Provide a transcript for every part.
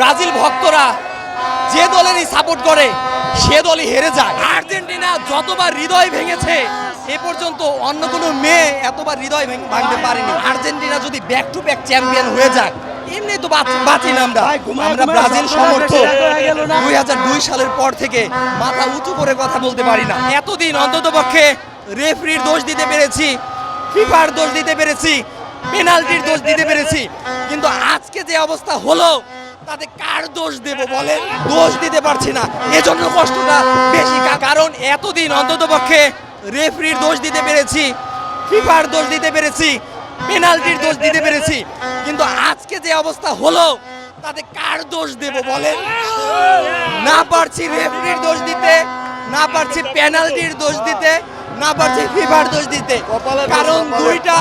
Brazil ভক্তরা যে দলেরই সাপোর্ট করে সে দলই হেরে যায়। আর্জেন্টিনা যতবার হৃদয় ভেঙেছে এ পর্যন্ত অন্য কোনো মেয়ে এতবার হৃদয় ভাঙতে পারেনি। আর্জেন্টিনা যদি ব্যাক টু ব্যাক চ্যাম্পিয়ন হয়ে যায়, এমনি তো বাঁচি না আমরা ব্রাজিল সমর্থক 2002 সালের পর থেকে মাথা উঁচু করে কথা বলতে পারি না। এতদিন অন্ততপক্ষে রেফারির দোষ দিতে পেরেছি, ফিফার দোষ দিতে পেরেছি, পেনাল্টির দোষ দিতে পেরেছি, কিন্তু আজকে যে অবস্থা হলো তাতে কার দোষ দেব বলেন? দোষ দিতে পারছি না, এজন্য কষ্টটা বেশি। কারণ এতদিন অন্ততপক্ষে রেফারির দোষ দিতে পেরেছি, ফিফার দোষ দিতে পেরেছি, পেনাল্টির দোষ দিতে পেরেছি, কিন্তু আজকে যে অবস্থা হলো তাতে কার দোষ দেব বলেন? না পারছি রেফারির দোষ দিতে, না পারছি পেনাল্টির দোষ দিতে, না পারছি ফিফার দোষ দিতে। কারণ দুইটা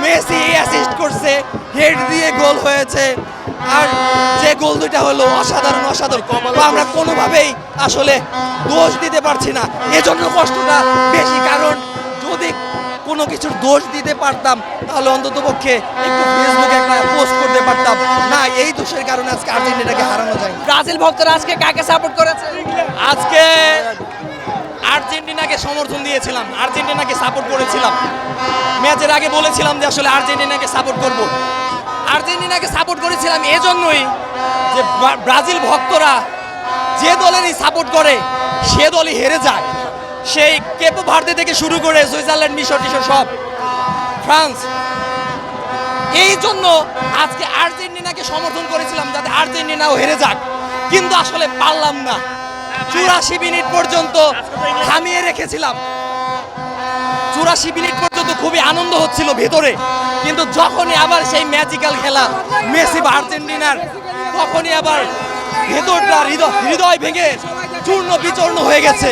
মেসি অ্যাসিস্ট করছে, হেড দিয়ে গোল হয়েছে, আর যে গোল দুইটা হলো অসাধারণ। তো আমরা কোনোভাবেই আসলে দোষ দিতে পারছি না, এজন্য কষ্টটা বেশি। কারণ যদি কোনো কিছুর দোষ দিতে পারতাম তাহলে অন্তত পক্ষে একটু ফেসবুকে একটা পোস্ট করতে পারতাম না। এই দোষের কারণে আজকে আর্জেন্টিনাকে হারানো যায়। ব্রাজিল ভক্তরা আজকে কাকে সাপোর্ট করেছে? আজকে আর্জেন্টিনাকে সমর্থন দিয়েছিলাম, আর্জেন্টিনাকে সাপোর্ট করেছিলাম। ম্যাচের আগে বলেছিলাম যে আসলে আর্জেন্টিনাকে সাপোর্ট করব। আর্জেন্টিনাকে সাপোর্ট করেছিলাম এজন্যই যে ব্রাজিল ভক্তরা যে দলেরই সাপোর্ট করে সে দলই হেরে যায়। সেই কেপো ভার্দে থেকে শুরু করে সুইজারল্যান্ড, মিশর টিশর সব, ফ্রান্স, এই জন্য আজকে আর্জেন্টিনাকে সমর্থন করেছিলাম যাতে আর্জেন্টিনাও হেরে যাক, কিন্তু আসলে পারলাম না। 84 মিনিট পর্যন্ত থামিয়ে রেখেছিলাম, 84 মিনিট পর্যন্ত খুবই আনন্দ হচ্ছিল ভেতরে, কিন্তু যখনই আবার সেই ম্যাজিক্যাল খেলা মেসি বা আর্জেন্টিনার, তখনই আবার ভেতরটা হৃদয় ভেঙে চূর্ণ বিচূর্ণ হয়ে গেছে।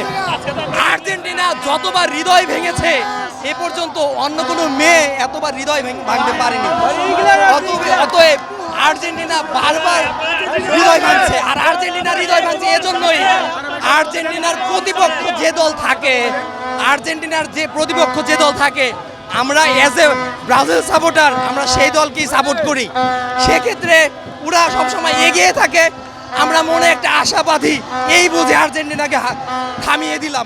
আর্জেন্টিনা যতবার হৃদয় ভেঙেছে এ পর্যন্ত অন্য কোনো মেয়ে এতবার হৃদয় ভাঙতে পারেনি। অতএব আর্জেন্টিনা বারবার হৃদয় ভাঙছে, আর আর্জেন্টিনার হৃদয় ভাঙছে এজন্যই আর্জেন্টিনার প্রতিপক্ষ যে দল থাকে, আর্জেন্টিনার যে প্রতিপক্ষ যে দল থাকে, আমরা অ্যাজ এ ব্রাজিল সাপোর্টার আমরা সেই দলকেই সাপোর্ট করি। সেক্ষেত্রে ওরা সবসময় এগিয়ে থাকে, আমরা মনে একটা আশা বাঁধি, এই বুঝে আর্জেন্টিনাকে থামিয়ে দিলাম,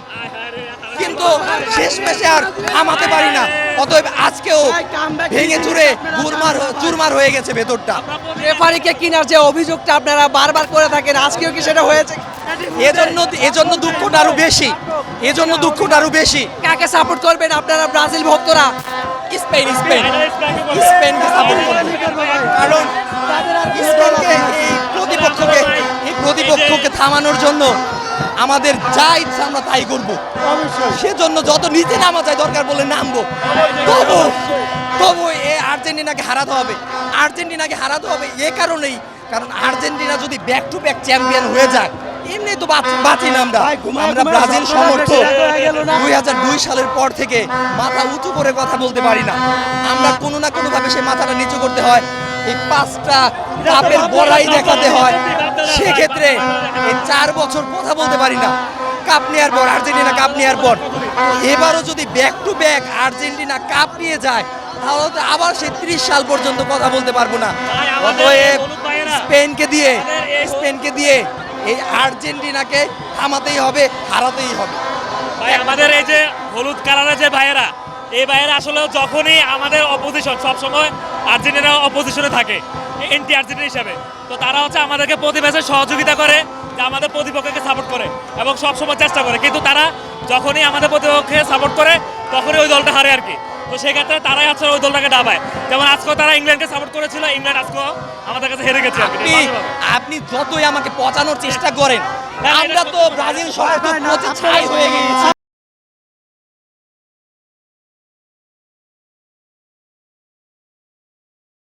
কিন্তু শেষ ম্যাচে আর থামাতে পারি না। অতএব আজকেও ভেঙে চুরে চুরমার হয়ে গেছে ভেতরটা। রেফারিকে কিনার যে অভিযোগটা আপনারা বারবার করে থাকেন, আজকেও কি সেটা হয়েছে? এজন্য দুঃখটা আরো বেশি, এজন্য দুঃখটা আরো বেশি। কাকে সাপোর্ট করবেন আপনারা ব্রাজিল ভক্তরা? স্পেনকে সাপোর্ট করবেন, কারণ স্পেনকে এই প্রতিপক্ষকে থামানোর জন্য আমাদের যা ইচ্ছা আমরা তাই করবো। সেজন্য যত নিচে নামা যায় দরকার বলে নামবো, তবু আর্জেন্টিনাকে হারাতে হবে। আর্জেন্টিনাকে হারাতে হবে এ কারণেই, কারণ আর্জেন্টিনা যদি ব্যাক টু ব্যাক চ্যাম্পিয়ন হয়ে যায়, এমনি তো বাঁচি না আমরা ব্রাজিল সমর্থক 2002 সালের পর থেকে মাথা উঁচু করে কথা বলতে পারি না। আমরা কোনো না কোনোভাবে সেই মাথাটা নিচু করতে হয়, এই 5টা কাপের বড়াই দেখাতে হয়। সেক্ষেত্রে এই 4 বছর কথা বলতে পারি না। কাপ নেওয়ার পর আর্জেন্টিনা কাপ নেওয়ার পর এবারও যদি back to back Argentina cup নিয়ে যায় তাহলে তো আবার সেই 30 সাল পর্যন্ত কথা বলতে পারবো না। অতএব স্পেনকে দিয়ে এই আর্জেন্টিনাকে থামাতেই হবে, হারাতেই হবে। ভাই আমাদের এই যে হলুদ কালারের যে ভাইয়েরা, এই ভাইয়েরা আসলে যখনই আমাদের অপোজিশন, সবসময় আর্জেন্টিনা অপোজিশনে থাকে এন্টি আর্জেন্টিনা হিসাবে, তো তারা হচ্ছে আমাদেরকে প্রতি ম্যাচে সহযোগিতা করে, যে আমাদের প্রতিপক্ষকে সাপোর্ট করে এবং সবসময় চেষ্টা করে, কিন্তু তারা যখনই আমাদের প্রতিপক্ষকে সাপোর্ট করে তখনই ওই দলটা হারে আর কি। তো সেক্ষেত্রে তারাই আসলে ওই দলটাকে ডাবায়। যেমন আজকেও তারা ইংল্যান্ডকে সাপোর্ট করেছিল, ইংল্যান্ড আজকেও আমাদের কাছে হেরে গেছে। আপনি যতই আমাকে পচানোর চেষ্টা করেন, আমরা তো ব্রাজিল সমর্থক ছাই হয়ে গিয়েছি।